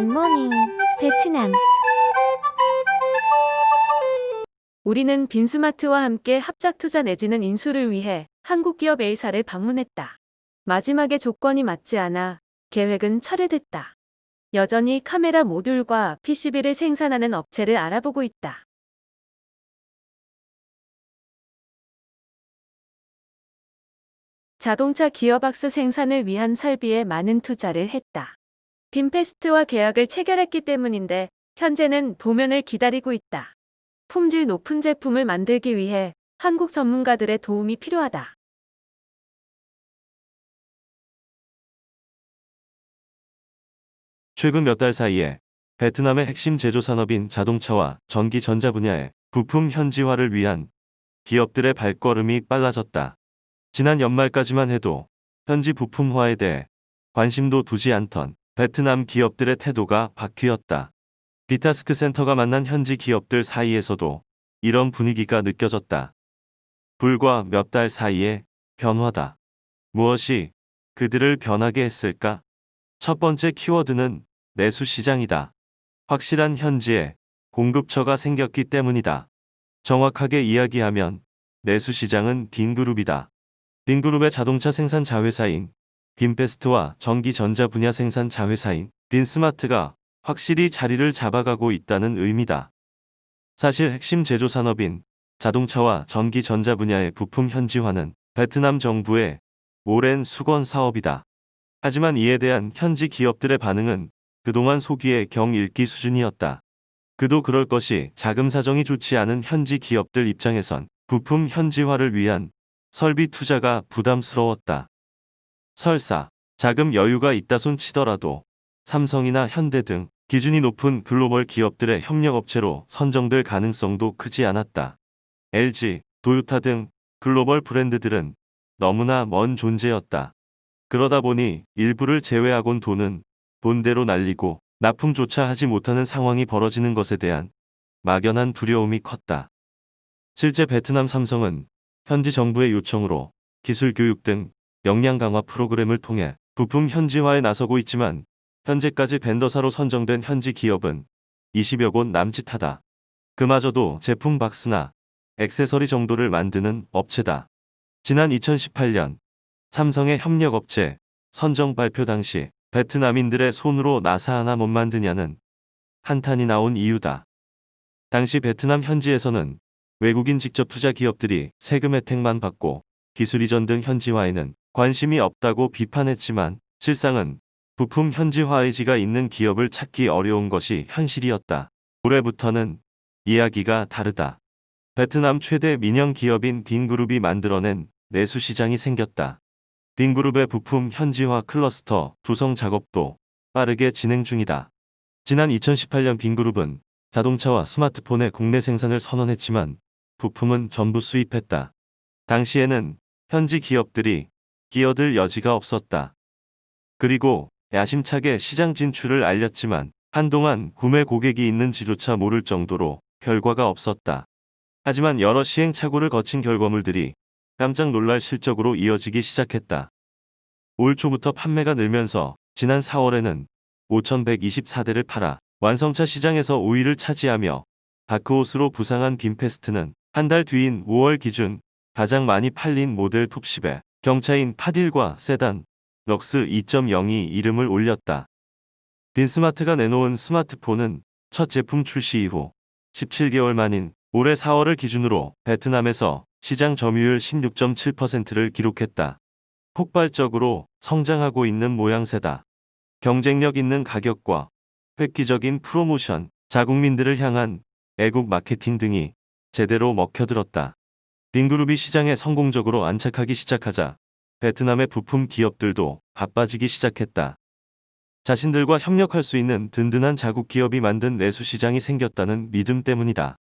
굿모닝, 베트남. 우리는 빈스마트와 함께 합작 투자 내지는 인수를 위해 한국 기업 A사를 방문했다. 마지막에 조건이 맞지 않아 계획은 철회됐다. 여전히 카메라 모듈과 PCB를 생산하는 업체를 알아보고 있다. 자동차 기어박스 생산을 위한 설비에 많은 투자를 했다. 빈페스트와 계약을 체결했기 때문인데 현재는 도면을 기다리고 있다. 품질 높은 제품을 만들기 위해 한국 전문가들의 도움이 필요하다. 최근 몇 달 사이에 베트남의 핵심 제조 산업인 자동차와 전기 전자 분야의 부품 현지화를 위한 기업들의 발걸음이 빨라졌다. 지난 연말까지만 해도 현지 부품화에 대해 관심도 두지 않던 베트남 기업들의 태도가 바뀌었다. 비타스크 센터가 만난 현지 기업들 사이에서도 이런 분위기가 느껴졌다. 불과 몇 달 사이의 변화다. 무엇이 그들을 변하게 했을까? 첫 번째 키워드는 내수 시장이다. 확실한 현지에 공급처가 생겼기 때문이다. 정확하게 이야기하면 내수 시장은 빈그룹이다. 빈그룹의 자동차 생산 자회사인 빈페스트와 전기 전자 분야 생산 자회사인 빈스마트가 확실히 자리를 잡아가고 있다는 의미다. 사실 핵심 제조 산업인 자동차와 전기 전자 분야의 부품 현지화는 베트남 정부의 오랜 수건 사업이다. 하지만 이에 대한 현지 기업들의 반응은 그동안 소기의 경읽기 수준이었다. 그도 그럴 것이 자금 사정이 좋지 않은 현지 기업들 입장에선 부품 현지화를 위한 설비 투자가 부담스러웠다. 설사 자금 여유가 있다 손 치더라도 삼성이나 현대 등 기준이 높은 글로벌 기업들의 협력업체로 선정될 가능성도 크지 않았다. LG, 도요타 등 글로벌 브랜드들은 너무나 먼 존재였다. 그러다 보니 일부를 제외하곤 돈은 돈대로 날리고 납품조차 하지 못하는 상황이 벌어지는 것에 대한 막연한 두려움이 컸다. 실제 베트남 삼성은 현지 정부의 요청으로 기술 교육 등 역량 강화 프로그램을 통해 부품 현지화에 나서고 있지만 현재까지 벤더사로 선정된 현지 기업은 20여 곳 남짓하다. 그마저도 제품 박스나 액세서리 정도를 만드는 업체다. 지난 2018년 삼성의 협력업체 선정 발표 당시 베트남인들의 손으로 나사 하나 못 만드냐는 한탄이 나온 이유다. 당시 베트남 현지에서는 외국인 직접 투자 기업들이 세금 혜택만 받고 기술 이전 등 현지화에는 관심이 없다고 비판했지만 실상은 부품 현지화 의지가 있는 기업을 찾기 어려운 것이 현실이었다. 올해부터는 이야기가 다르다. 베트남 최대 민영 기업인 빈그룹이 만들어낸 내수 시장이 생겼다. 빈그룹의 부품 현지화 클러스터 구성 작업도 빠르게 진행 중이다. 지난 2018년 빈그룹은 자동차와 스마트폰의 국내 생산을 선언했지만 부품은 전부 수입했다. 당시에는 현지 기업들이 끼어들 여지가 없었다. 그리고 야심차게 시장 진출을 알렸지만 한동안 구매 고객이 있는지조차 모를 정도로 결과가 없었다. 하지만 여러 시행착오를 거친 결과물들이 깜짝 놀랄 실적으로 이어지기 시작했다. 올 초부터 판매가 늘면서 지난 4월에는 5,124대를 팔아 완성차 시장에서 5위를 차지하며 다크호스로 부상한 빈페스트는 한 달 뒤인 5월 기준 가장 많이 팔린 모델 톱10에 경차인 파1과 세단, 럭스 2.0이 이름을 올렸다. 빈스마트가 내놓은 스마트폰은 첫 제품 출시 이후 17개월 만인 올해 4월을 기준으로 베트남에서 시장 점유율 16.7%를 기록했다. 폭발적으로 성장하고 있는 모양새다. 경쟁력 있는 가격과 획기적인 프로모션, 자국민들을 향한 애국 마케팅 등이 제대로 먹혀들었다. 빈그룹이 시장에 성공적으로 안착하기 시작하자 베트남의 부품 기업들도 바빠지기 시작했다. 자신들과 협력할 수 있는 든든한 자국 기업이 만든 내수 시장이 생겼다는 믿음 때문이다.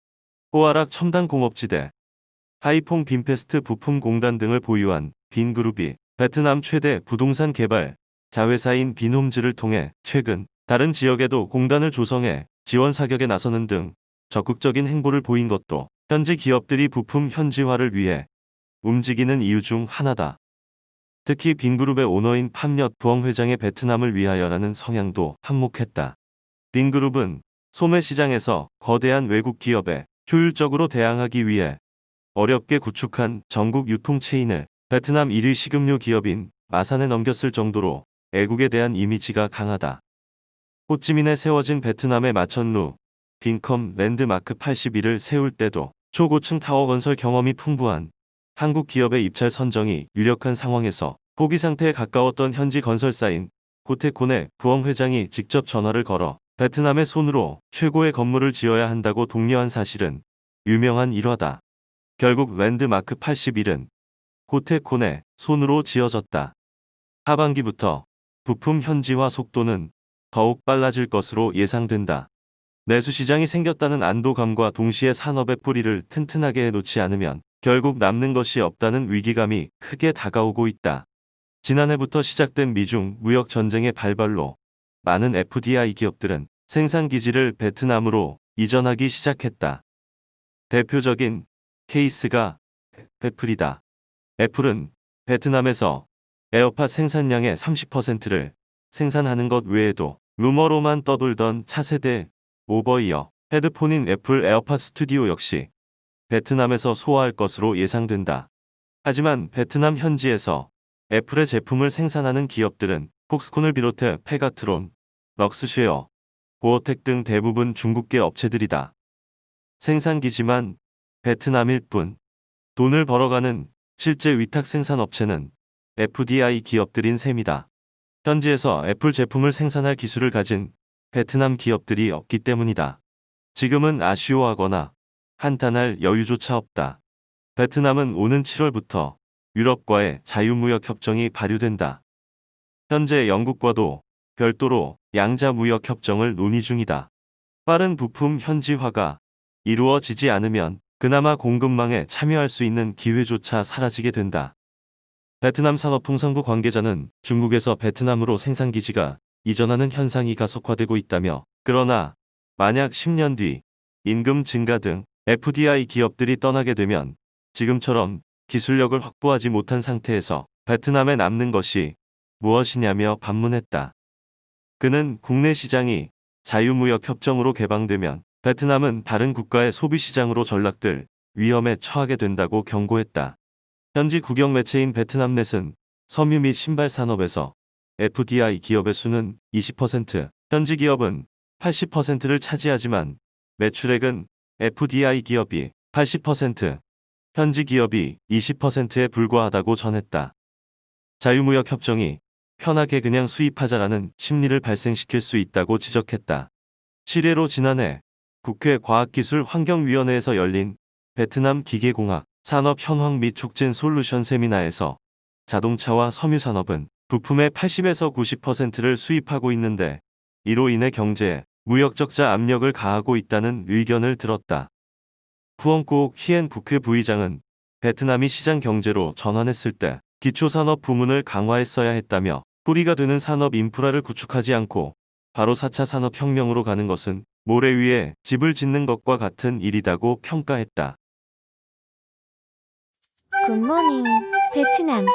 호아락 첨단 공업지대, 하이퐁 빈페스트 부품공단 등을 보유한 빈그룹이 베트남 최대 부동산 개발 자회사인 빈홈즈를 통해 최근 다른 지역에도 공단을 조성해 지원 사격에 나서는 등 적극적인 행보를 보인 것도 현지 기업들이 부품 현지화를 위해 움직이는 이유 중 하나다. 특히 빈그룹의 오너인 팜엿 부엉 회장의 베트남을 위하여라는 성향도 한몫했다. 빈그룹은 소매 시장에서 거대한 외국 기업에 효율적으로 대항하기 위해 어렵게 구축한 전국 유통 체인을 베트남 1위 식음료 기업인 마산에 넘겼을 정도로 애국에 대한 이미지가 강하다. 호찌민에 세워진 베트남의 마천루 빈컴 랜드마크 81을 세울 때도 초고층 타워 건설 경험이 풍부한 한국 기업의 입찰 선정이 유력한 상황에서 포기 상태에 가까웠던 현지 건설사인 고테콘의 부엉 회장이 직접 전화를 걸어 베트남의 손으로 최고의 건물을 지어야 한다고 독려한 사실은 유명한 일화다. 결국 랜드마크 81은 고테콘의 손으로 지어졌다. 하반기부터 부품 현지화 속도는 더욱 빨라질 것으로 예상된다. 내수시장이 생겼다는 안도감과 동시에 산업의 뿌리를 튼튼하게 해놓지 않으면 결국 남는 것이 없다는 위기감이 크게 다가오고 있다. 지난해부터 시작된 미중 무역 전쟁의 발발로 많은 FDI 기업들은 생산 기지를 베트남으로 이전하기 시작했다. 대표적인 케이스가 애플이다. 애플은 베트남에서 에어팟 생산량의 30%를 생산하는 것 외에도 루머로만 떠돌던 차세대 오버이어 헤드폰인 애플 에어팟 스튜디오 역시 베트남에서 소화할 것으로 예상된다. 하지만 베트남 현지에서 애플의 제품을 생산하는 기업들은 폭스콘을 비롯해 페가트론, 럭스쉐어, 고어텍 등 대부분 중국계 업체들이다. 생산 기지만 베트남일 뿐 돈을 벌어가는 실제 위탁 생산 업체는 FDI 기업들인 셈이다. 현지에서 애플 제품을 생산할 기술을 가진 베트남 기업들이 없기 때문이다. 지금은 아쉬워하거나 한탄할 여유조차 없다. 베트남은 오는 7월부터 유럽과의 자유무역 협정이 발효된다. 현재 영국과도 별도로 양자 무역 협정을 논의 중이다. 빠른 부품 현지화가 이루어지지 않으면 그나마 공급망에 참여할 수 있는 기회조차 사라지게 된다. 베트남 산업통상부 관계자는 중국에서 베트남으로 생산기지가 이전하는 현상이 가속화되고 있다며, 그러나 만약 10년 뒤 임금 증가 등 FDI 기업들이 떠나게 되면 지금처럼 기술력을 확보하지 못한 상태에서 베트남에 남는 것이 무엇이냐며 반문했다. 그는 국내 시장이 자유무역 협정으로 개방되면 베트남은 다른 국가의 소비시장으로 전락될 위험에 처하게 된다고 경고했다. 현지 국영 매체인 베트남넷은 섬유 및 신발 산업에서 FDI 기업의 수는 20%, 현지 기업은 80%를 차지하지만 매출액은 FDI 기업이 80%, 현지 기업이 20%에 불과하다고 전했다. 자유무역 협정이 편하게 그냥 수입하자라는 심리를 발생시킬 수 있다고 지적했다. 실례로 지난해 국회 과학기술환경위원회에서 열린 베트남 기계공학 산업 현황 및 촉진 솔루션 세미나에서 자동차와 섬유산업은 부품의 80에서 90%를 수입하고 있는데 이로 인해 경제에 무역 적자 압력을 가하고 있다는 의견을 들었다. 푸엉꼭 히엔 국회 부의장은 베트남이 시장 경제로 전환했을 때 기초산업 부문을 강화했어야 했다며, 뿌리가 되는 산업 인프라를 구축하지 않고 바로 4차 산업혁명으로 가는 것은 모래 위에 집을 짓는 것과 같은 일이다고 평가했다. 굿모닝 베트남.